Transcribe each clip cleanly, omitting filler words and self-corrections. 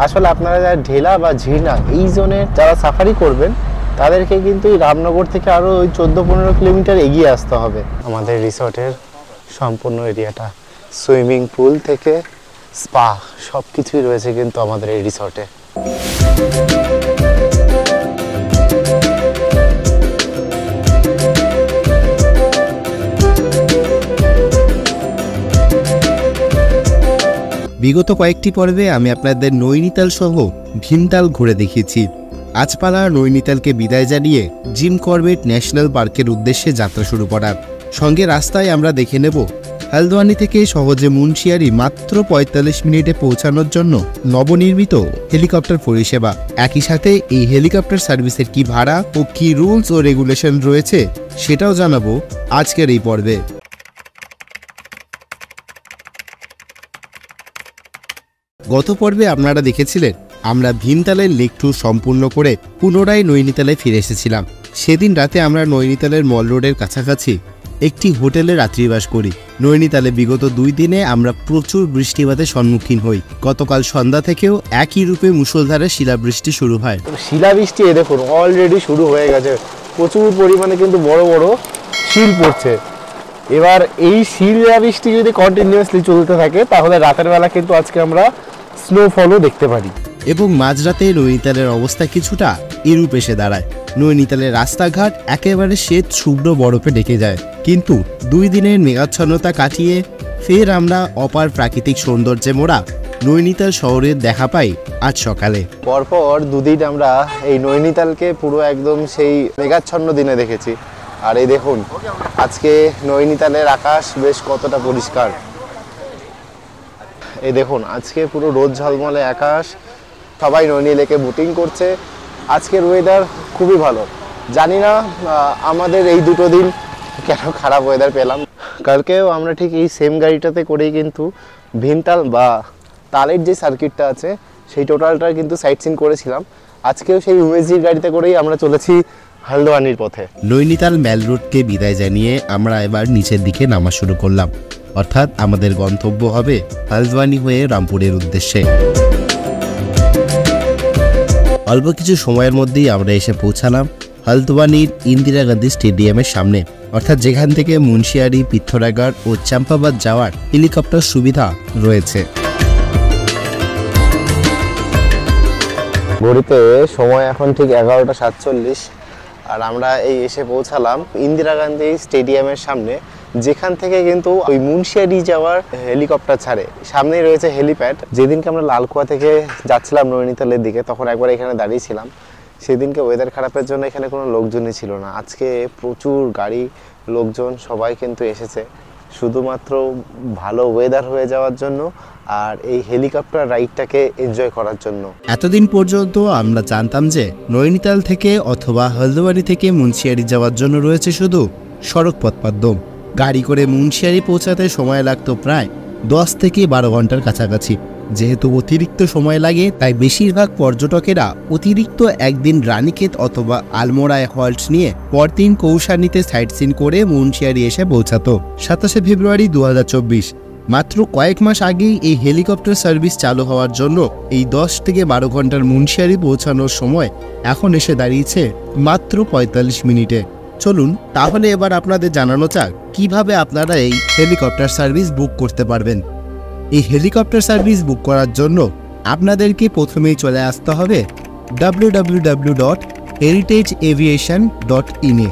আসলে আপনারা যারা ঢেলা বা ঝিরনা এই জোনে যারা সাফারি করবেন তাদেরকে কিন্তু এই রামনগর থেকে আরও ওই 14-15 কিলোমিটার এগিয়ে আসতে হবে। আমাদের রিসর্টের সম্পূর্ণ এরিয়াটা সুইমিং পুল থেকে স্পা সব কিছুই রয়েছে কিন্তু আমাদের এই রিসর্টে। বিগত কয়েকটি পর্বে আমি আপনাদের নৈনিতাল সহ ভীমতাল ঘুরে দেখিয়েছি। আজ পালা নৈনিতালকে বিদায় জানিয়ে জিম করবেট ন্যাশনাল পার্কের উদ্দেশ্যে যাত্রা শুরু করার সঙ্গে রাস্তায় আমরা দেখে নেব হালদোয়ানি থেকে সহজে মুন্সিয়ারি মাত্র ৪৫ মিনিটে পৌঁছানোর জন্য নবনির্মিত হেলিকপ্টার পরিষেবা। একই সাথে এই হেলিকপ্টার সার্ভিসের কি ভাড়া ও কি রুলস ও রেগুলেশন রয়েছে সেটাও জানাবো আজকের এই পর্বে। গত পর্বে আপনারা দেখেছিলেন আমরা ভীমতালের লেক ট্যুর সম্পূর্ণ করে পুনরায় নৈনিতালে ফিরে এসেছিলাম। সেদিন রাতে আমরা নৈনিতালের মল রোডের কাছাকাছি একটি হোটেলে রাত্রিবাস করি। নৈনিতালে বিগত 2 দিনে আমরা প্রচুর বৃষ্টিপাতের সম্মুখীন হই। গতকাল সন্ধ্যা থেকেও একই রূপে মুষলধারে শিলাবৃষ্টি শুরু হয়। শিলাবৃষ্টি এ দেখুন অলরেডি শুরু হয়ে গেছে, প্রচুর পরিমাণে কিন্তু বড় বড় শিল পড়ছে। এবার এই শিলাবৃষ্টি যদি কন্টিনিউয়াসলি চলতে থাকে তাহলে রাতের বেলা কিন্তু আজকে আমরা স্নোফলও দেখতে পারি। এবং মাঝরাতে নৈনিতালের অবস্থা কিছুটা এরূপ এসে দাঁড়ায়। নৈনিতালের রাস্তাঘাট একেবারে শ্বেত শুভ্র বরফে ঢেকে যায়। কিন্তু 2 দিনের মেঘাচ্ছন্নতা কাটিয়ে ফের আমরা অপার প্রাকৃতিক সৌন্দর্যে মোড়া নৈনিতাল শহরের দেখা পাই আজ সকালে। পরপর 2 দিন আমরা এই নৈনিতালকে পুরো একদম সেই মেঘাচ্ছন্ন দিনে দেখেছি। আর এই দেখুন আজকে নৈনিতালের আকাশ বেশ কতটা পরিষ্কার। এই দেখুন আজকে পুরো রোদ ঝলমলে আকাশ, সবাই নৈনি লেকে বোটিং করছে। আজকের ওয়েদার খুবই ভালো। জানি না আমাদের এই 2 দিন কেন খারাপ ওয়েদার পেলাম। কালকেও আমরা ঠিক এই সেম গাড়িটাতে করেই কিন্তু ভীমতাল বা তালের যে সার্কিটটা আছে সেই টোটালটা কিন্তু সাইট সিন করেছিলাম। আজকেও সেই ইউএসজির গাড়িতে করেই আমরা চলেছি হালদোয়ানির পথে। নৈনিতাল মেল রোডকে বিদায় জানিয়ে আমরা এবার নিচের দিকে নামা শুরু করলাম, অর্থাৎ আমাদের গন্তব্য হবে হালদোয়ানি হয়ে রামপুরের উদ্দেশ্যে। অল্প কিছু সময়ের মধ্যেই আমরা এসে পৌঁছালাম হালদোয়ানির ইন্দিরা গান্ধী স্টেডিয়ামের সামনে, অর্থাৎ যেখান থেকে মুন্সিয়ারি, পিথোরাগড় ও চাম্পাবাদ যাওয়ার হেলিকপ্টার সুবিধা রয়েছে। ঘড়িতে সময় এখন ঠিক 11টা 47 আর আমরা এই এসে পৌঁছালাম ইন্দিরা গান্ধী স্টেডিয়ামের সামনে, যেখান থেকে কিন্তু ওই মুন্সিয়ারি যাওয়ার হেলিকপ্টার ছাড়ে। সামনেই রয়েছে হেলিপ্যাড। যেদিনকে আমরা লালকুয়া থেকে যাচ্ছিলাম নৈনিতালের দিকে তখন একবার এখানে দাঁড়িয়েছিলাম। সেদিনকে ওয়েদার খারাপের জন্য এখানে কোনো লোকজনই ছিল না। আজকে প্রচুর গাড়ি, লোকজন সবাই কিন্তু এসেছে শুধুমাত্র ভালো ওয়েদার হয়ে যাওয়ার জন্য আর এই হেলিকপ্টার রাইডটাকে এনজয় করার জন্য। এতদিন পর্যন্ত আমরা জানতাম যে নৈনিতাল থেকে অথবা হলদোয়ানি থেকে মুন্সিয়ারি যাওয়ার জন্য রয়েছে শুধু সড়ক পথ মাধ্যম। গাড়ি করে মুন্সিয়ারি পৌঁছাতে সময় লাগতো প্রায় 10 থেকে 12 ঘন্টার কাছাকাছি। যেহেতু অতিরিক্ত সময় লাগে তাই বেশিরভাগ পর্যটকেরা অতিরিক্ত একদিন রানীক্ষেত অথবা আলমোড়ায় হল্ট নিয়ে পরদিন কৌশানীতে সাইট সিন করে মুন্সিয়ারি এসে পৌঁছাতো। 27শে ফেব্রুয়ারি 2024, মাত্র কয়েক মাস আগেই এই হেলিকপ্টার সার্ভিস চালু হওয়ার জন্য এই 10 থেকে 12 ঘন্টার মুন্সিয়ারি পৌঁছানোর সময় এখন এসে দাঁড়িয়েছে মাত্র 45 মিনিটে। চলুন তাহলে এবার আপনাদের জানানো যাক কিভাবে আপনারা এই হেলিকপ্টার সার্ভিস বুক করতে পারবেন। এই হেলিকপ্টার সার্ভিস বুক করার জন্য আপনাদেরকে প্রথমেই চলে আসতে হবে www.heritageaviation.in এ।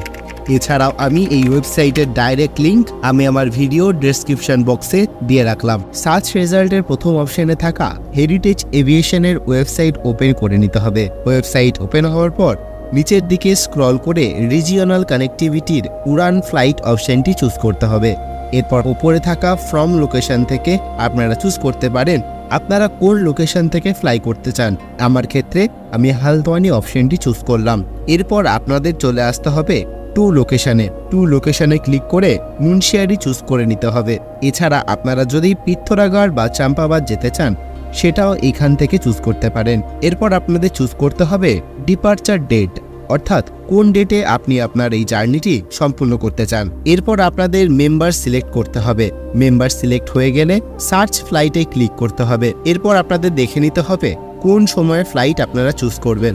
এছাড়াও আমি এই ওয়েবসাইটের ডাইরেক্ট লিংক আমি আমার ভিডিও ডেসক্রিপশন বক্সে দিয়ে রাখলাম। সার্চ রেজাল্টের প্রথম অপশনে থাকা হেরিটেজ এভিয়েশনের ওয়েবসাইট ওপেন করে নিতে হবে। ওয়েবসাইট ওপেন হওয়ার পর নিচের দিকে স্ক্রল করে রিজিওনাল কানেক্টিভিটির উড়ান ফ্লাইট অপশনটি চুজ করতে হবে। এরপর উপরে থাকা ফ্রম লোকেশন থেকে আপনারা চুজ করতে পারেন আপনারা কোন লোকেশন থেকে ফ্লাই করতে চান। আমার ক্ষেত্রে আমি হালদোয়ানি অপশনটি চুজ করলাম। এরপর আপনাদের চলে আসতে হবে টু লোকেশনে ক্লিক করে মুন্সিয়ারি চুজ করে নিতে হবে। এছাড়া আপনারা যদি পিথোরাগড় বা চাম্পাবাদ যেতে চান সেটাও এখান থেকে চুজ করতে পারেন। এরপর আপনাদের চুজ করতে হবে ডিপার্চার ডেট, অর্থাৎ কোন ডেটে আপনি আপনার এই জার্নিটি সম্পূর্ণ করতে চান। এরপর আপনাদের মেম্বার সিলেক্ট করতে হবে। মেম্বার সিলেক্ট হয়ে গেলে সার্চ ফ্লাইটে ক্লিক করতে হবে। এরপর আপনাদের দেখে নিতে হবে কোন সময়ের ফ্লাইট আপনারা চুজ করবেন।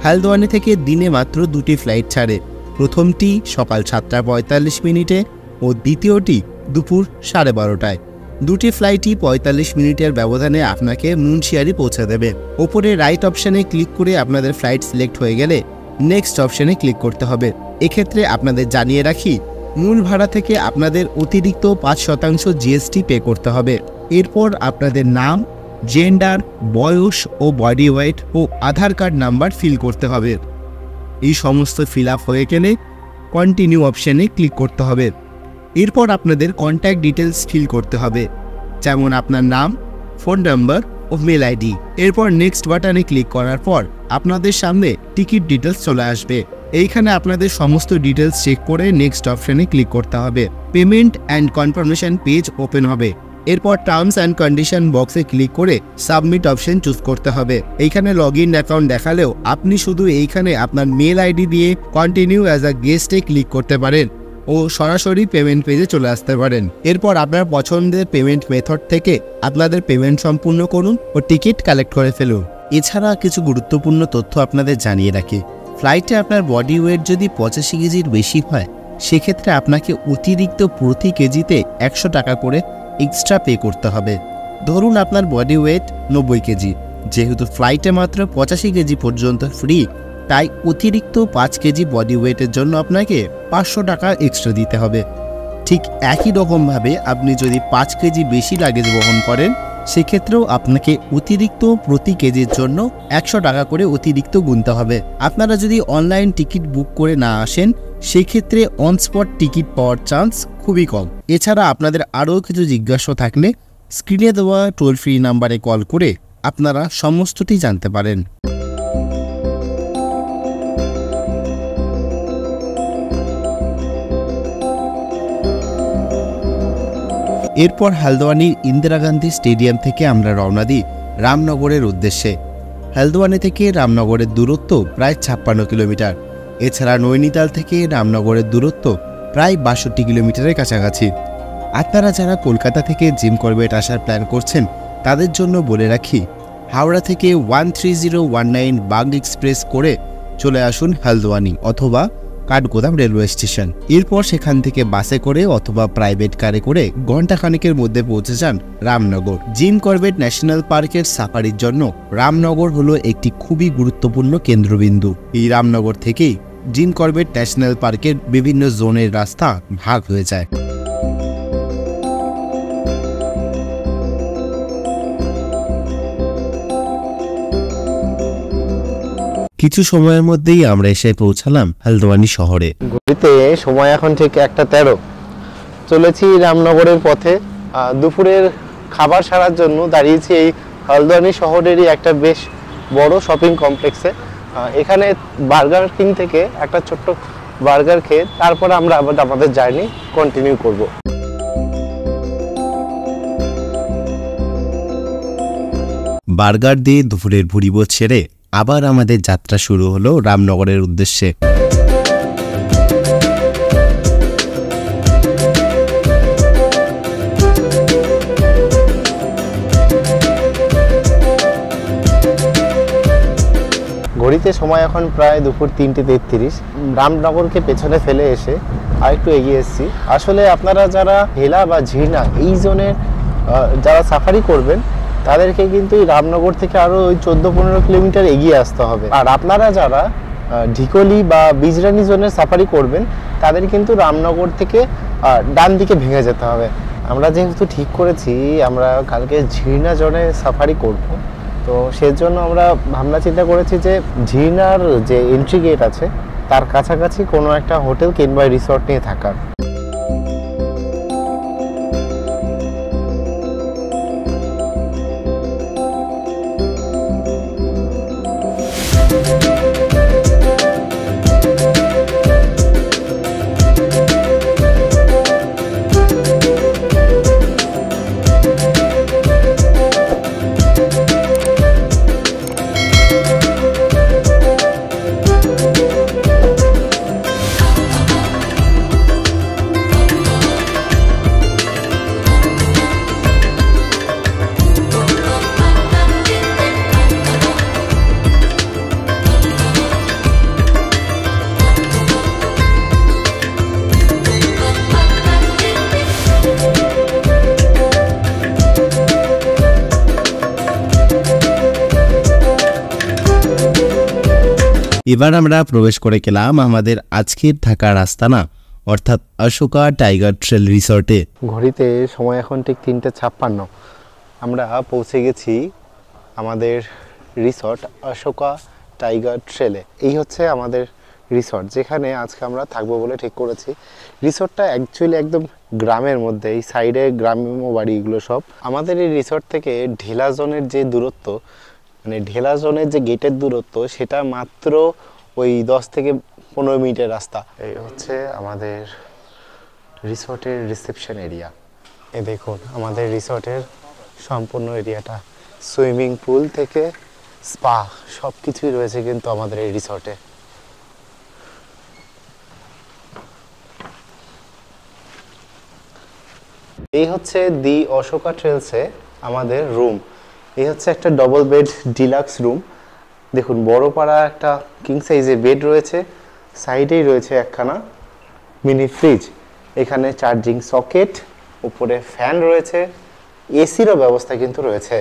হালদোয়ানি থেকে দিনে মাত্র 2টি ফ্লাইট ছাড়ে, প্রথমটি সকাল 7:45 ও দ্বিতীয়টি দুপুর 12:30টায়। 2টি ফ্লাইটই 45 মিনিটের ব্যবধানে আপনাকে মুন্সিয়ারি পৌঁছে দেবে। ওপরে রাইট অপশানে ক্লিক করে আপনাদের ফ্লাইট সিলেক্ট হয়ে গেলে নেক্সট অপশানে ক্লিক করতে হবে। এক্ষেত্রে আপনাদের জানিয়ে রাখি, মূল ভাড়া থেকে আপনাদের অতিরিক্ত 5% জিএসটি পে করতে হবে। এরপর আপনাদের নাম, জেন্ডার, বয়স ও বডি ওয়েট ও আধার কার্ড নাম্বার ফিল করতে হবে। এই সমস্ত ফিল আপ হয়ে গেলে কন্টিনিউ অপশানে ক্লিক করতে হবে। এরপর আপনাদের কন্ট্যাক্ট ডিটেলস ফিল করতে হবে, যেমন আপনার নাম, ফোন নাম্বার ও মেল আইডি। এরপর নেক্সট বাটনে ক্লিক করার পর আপনাদের সামনে টিকিট ডিটেলস চলে আসবে। এইখানে আপনাদের সমস্ত ডিটেলস চেক করে নেক্সট অপশানে ক্লিক করতে হবে। Payment and confirmation page open হবে। এরপর টার্মস অ্যান্ড কন্ডিশন বক্সে ক্লিক করে সাবমিট অপশন চুজ করতে হবে। এইখানে লগ ইন অ্যাকাউন্ট দেখালেও আপনি শুধু এইখানে আপনার মেল আইডি দিয়ে কন্টিনিউ অ্যাজ আ গেস্টে ক্লিক করতে পারেন ও সরাসরি পেমেন্ট পেজে চলে আসতে পারেন। এরপর আপনার পছন্দের পেমেন্ট মেথড থেকে আপনাদের পেমেন্ট সম্পূর্ণ করুন ও টিকিট কালেক্ট করে ফেলুন। এছাড়া কিছু গুরুত্বপূর্ণ তথ্য আপনাদের জানিয়ে রাখি, ফ্লাইটে আপনার বডি ওয়েট যদি 85 কেজির বেশি হয়, সেক্ষেত্রে আপনাকে অতিরিক্ত প্রতি কেজিতে 100 টাকা করে এক্সট্রা পে করতে হবে। ধরুন আপনার বডি ওয়েট 90 কেজি, যেহেতু ফ্লাইটে মাত্র 85 কেজি পর্যন্ত ফ্রি, তাই অতিরিক্ত 5 কেজি বডি ওয়েটের জন্য আপনাকে 500 টাকা এক্সট্রা দিতে হবে। ঠিক একই রকমভাবে আপনি যদি 5 কেজি বেশি লাগেজ বহন করেন, সেক্ষেত্রেও আপনাকে অতিরিক্ত প্রতি কেজির জন্য 100 টাকা করে অতিরিক্ত গুনতে হবে। আপনারা যদি অনলাইন টিকিট বুক করে না আসেন, সেক্ষেত্রে on spot ticket power chance খুবই কম। এছাড়া আপনাদের আরও কিছু জিজ্ঞাসা থাকলে স্ক্রিনে দেওয়া টোল ফ্রি নাম্বারে কল করে আপনারা সমস্তটি জানতে পারেন। এরপর হালদোয়ানির ইন্দিরা গান্ধী স্টেডিয়াম থেকে আমরা রওনা দিই রামনগরের উদ্দেশ্যে। হালদোয়ানি থেকে রামনগরের দূরত্ব প্রায় 56 কিলোমিটার। এছাড়া নৈনিতাল থেকে রামনগরের দূরত্ব প্রায় 62 কিলোমিটারের কাছাকাছি। আপনারা যারা কলকাতা থেকে জিম করবেট আসার প্ল্যান করছেন, তাদের জন্য বলে রাখি, হাওড়া থেকে 13019 বাগ এক্সপ্রেস করে চলে আসুন হালদোয়ানি অথবা কাঠগোদাম রেলওয়ে স্টেশন। এরপর সেখান থেকে বাসে করে অথবা প্রাইভেট কারে করে ঘণ্টাখানেকের মধ্যে পৌঁছে যান রামনগর। জিম করবেট ন্যাশনাল পার্কের সাফারির জন্য রামনগর হলো একটি খুবই গুরুত্বপূর্ণ কেন্দ্রবিন্দু। এই রামনগর থেকেই জিম করবেট ন্যাশনাল পার্কের বিভিন্ন জোনের রাস্তা ভাগ হয়ে যায়। কিছু সময়ের মধ্যেই আমরা এসে পৌঁছালাম হালদোয়ানি শহরে। ঘড়িতে সময় এখন ঠিক 1:13। চলেছি রামনগরের পথে। দুপুরের খাবার সারার জন্য দাঁড়িয়েছি এই হালদোয়ানি শহরেরই একটা বেশ বড় শপিং কমপ্লেক্সে। এখানে বার্গার কিং থেকে একটা ছোট্ট বার্গার খেয়ে তারপর আমরা আবার আমাদের জার্নি কন্টিনিউ করব। বার্গার দিয়ে দুপুরের ভুরিভোজ ছেড়ে আবার আমাদের যাত্রা শুরু হলো রামনগরের উদ্দেশ্যে। ঘড়িতে সময় এখন প্রায় দুপুর 3:33। রামনগরকে পেছনে ফেলে এসে আর একটু এগিয়ে এসেছি। আসলে আপনারা যারা হেলা বা ঝিরনা এই জোনের যারা সাফারি করবেন, তাদেরকে কিন্তু রামনগর থেকে আরও ওই 14-15 কিলোমিটার এগিয়ে আসতে হবে। আর আপনারা যারা ঢিকলি বা বিজরানি জোনের সাফারি করবেন, তাদের কিন্তু রামনগর থেকে ডান দিকে ভেঙে যেতে হবে। আমরা যেহেতু ঠিক করেছি আমরা কালকে ঝিরনা জোনে সাফারি করব, তো সেজন্য আমরা ভাবনা চিন্তা করেছি যে ঝিরনার যে এন্ট্রি গেট আছে তার কাছাকাছি কোনো একটা হোটেল কিংবা রিসর্ট নিয়ে থাকার। এবার আমরা প্রবেশ করে গেলাম আমাদের আজকের থাকার আস্তানা অর্থাৎ অশোকা টাইগার ট্রেল রিসর্টে। ঘড়িতে সময় এখন ঠিক 3:56। আমরা পৌঁছে গেছি আমাদের রিসর্ট অশোকা টাইগার ট্রেলে। এই হচ্ছে আমাদের রিসর্ট, যেখানে আজকে আমরা থাকবো বলে ঠিক করেছি। রিসর্টটা অ্যাকচুয়ালি একদম গ্রামের মধ্যে, এই সাইডে গ্রাম্য বাড়িগুলো সব। আমাদের এই রিসর্ট থেকে ঢেলা জোনের যে দূরত্ব, মানে ঢেলা জোনের যে গেটের দূরত্ব, সেটা মাত্র ওই 10 থেকে 15 মিনিটের রাস্তা। এই হচ্ছে আমাদের রিসর্টের রিসেপশন এরিয়া। এ দেখুন আমাদের রিসর্টের সম্পূর্ণ এরিয়াটা, সুইমিং পুল থেকে স্পা সব কিছুই রয়েছে কিন্তু আমাদের এই রিসর্টে। এই হচ্ছে দি অশোকা ট্রেলসে আমাদের রুম। এই হচ্ছে একটা ডবল বেড ডিলাক্স রুম। দেখুন বড় পাড়া একটা কিং সাইজের বেড রয়েছে, সাইডেই রয়েছে একখানা মিনি ফ্রিজ, এখানে চার্জিং সকেট, উপরে ফ্যান রয়েছে, এসিরও ব্যবস্থা কিন্তু রয়েছে।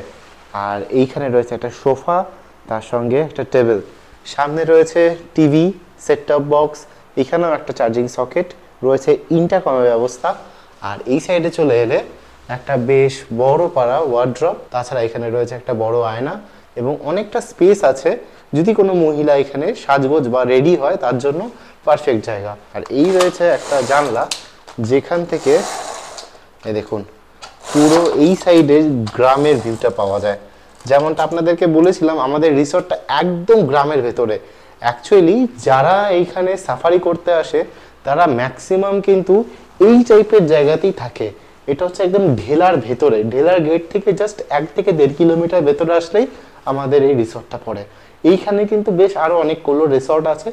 আর এইখানে রয়েছে একটা সোফা, তার সঙ্গে একটা টেবিল, সামনে রয়েছে টিভি, সেট টপ বক্স, এখানেও একটা চার্জিং সকেট রয়েছে, ইন্টারকমের ব্যবস্থা। আর এই সাইডে চলে এলে একটা বেশ বড় পাড়া ওয়ার্ড্রপ, তাছাড়া এখানে রয়েছে একটা বড় আয়না এবং অনেকটা স্পেস আছে যদি কোনো মহিলা এখানে সাজগোজ বা রেডি হয় তার জন্য পারফেক্ট জায়গা। আর এই রয়েছে একটা জানলা, যেখান থেকে এই দেখুন পুরো এই সাইডে গ্রামের ভিউটা পাওয়া যায়। যেমনটা আপনাদেরকে বলেছিলাম আমাদের রিসর্টটা একদম গ্রামের ভেতরে। অ্যাকচুয়ালি যারা এইখানে সাফারি করতে আসে তারা ম্যাক্সিমাম কিন্তু এই টাইপের জায়গাতেই থাকে। এটা হচ্ছে একদম ঢেলার ভেতরে, ঢেলার গেট থেকে জাস্ট 1 থেকে 1.5 কিলোমিটার ভেতরে আসলেই আমাদের এই রিসর্টটা পড়ে। এইখানে কিন্তু বেশ আরও অনেকগুলো রিসর্ট আছে,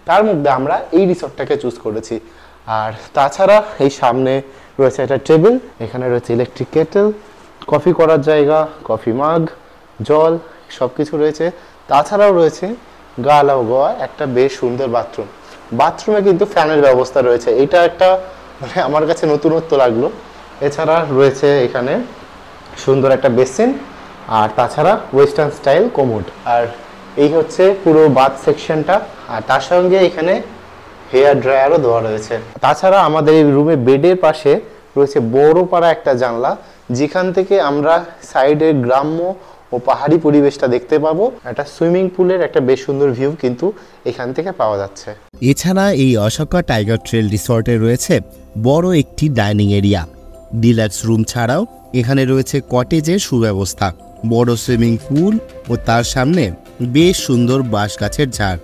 তার মধ্যে আমরা এই রিসর্টটাকে চুজ করেছি। আর তাছাড়া এই সামনে রয়েছে একটা টেবিল, এখানে রয়েছে ইলেকট্রিক কেটেল, কফি করার জায়গা, কফি মাগ, জল সব কিছু রয়েছে। তাছাড়াও রয়েছে গা লাগোয়া একটা বেশ সুন্দর বাথরুম। বাথরুমে কিন্তু ফ্যানের ব্যবস্থা রয়েছে, এটা একটা মানে আমার কাছে নতুনত্ব লাগলো। এছাড়া রয়েছে এখানে সুন্দর একটা বেসিন, আর তাছাড়া ওয়েস্টার্ন স্টাইল কোমোড। আর এই হচ্ছে পুরো বাথ সেকশনটা, আর তার সঙ্গে এখানে হেয়ার ড্রায়ারও দেওয়া রয়েছে। তাছাড়া আমাদের এই রুমে বেডের পাশে রয়েছে বড় পাড়া একটা জানলা, যেখান থেকে আমরা সাইডের গ্রাম্য ও পাহাড়ি পরিবেশটা দেখতে পাবো। একটা সুইমিং পুলের একটা বেশ সুন্দর ভিউ কিন্তু এখান থেকে পাওয়া যাচ্ছে। এছাড়া এই অশোকা টাইগার ট্রেল রিসর্টে রয়েছে বড় একটি ডাইনিং এরিয়া। ডিলাক্স রুম ছাড়াও এখানে রয়েছে কটেজের সুব্যবস্থা, বড় সুইমিং পুল ও তার সামনে বেশ সুন্দর বাঁশ গাছের ঝাড়।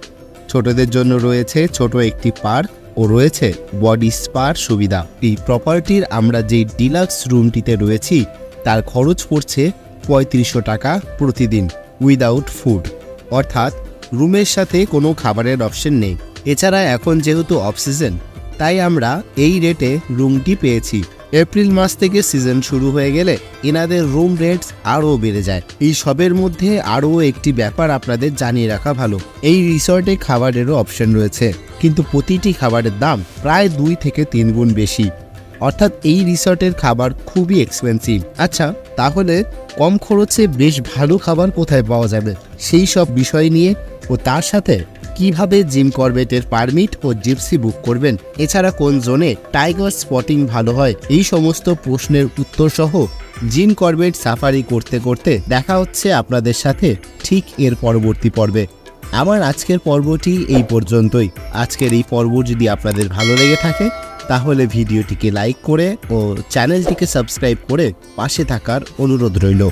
ছোটদের জন্য রয়েছে ছোট একটি পার্ক ও রয়েছে বডি স্পার সুবিধা। এই প্রপার্টির আমরা যে ডিলাক্স রুমটিতে রয়েছি তার খরচ পড়ছে 3500 টাকা প্রতিদিন উইদাউট ফুড, অর্থাৎ রুমের সাথে কোনো খাবারের অপশন নেই। এছাড়া এখন যেহেতু অফ সিজন, তাই আমরা এই রেটে রুমটি পেয়েছি। এপ্রিল মাস থেকে সিজন শুরু হয়ে গেলে এনাদের রুম রেটস আরও বেড়ে যায়। এই সবের মধ্যে আরও একটি ব্যাপার আপনাদের জানিয়ে রাখা ভালো, এই রিসর্টে খাবারেরও অপশন রয়েছে, কিন্তু প্রতিটি খাবারের দাম প্রায় 2 থেকে 3 গুণ বেশি, অর্থাৎ এই রিসর্টের খাবার খুবই এক্সপেন্সিভ। আচ্ছা, তাহলে কম খরচে বেশ ভালো খাবার কোথায় পাওয়া যাবে সেই সব বিষয় নিয়ে ও তার সাথে কিভাবে জিম করবেটের পারমিট ও জিপসি বুক করবেন, এছাড়া কোন জোনে টাইগার স্পটিং ভালো হয়, এই সমস্ত প্রশ্নের উত্তর সহ জিম করবেট সাফারি করতে করতে দেখা হচ্ছে আপনাদের সাথে ঠিক এর পরবর্তী পর্বে। আমার আজকের পর্বটি এই পর্যন্তই। আজকের এই পর্ব যদি আপনাদের ভালো লেগে থাকে তাহলে ভিডিওটিকে লাইক করে ও চ্যানেলটিকে সাবস্ক্রাইব করে পাশে থাকার অনুরোধ রইল।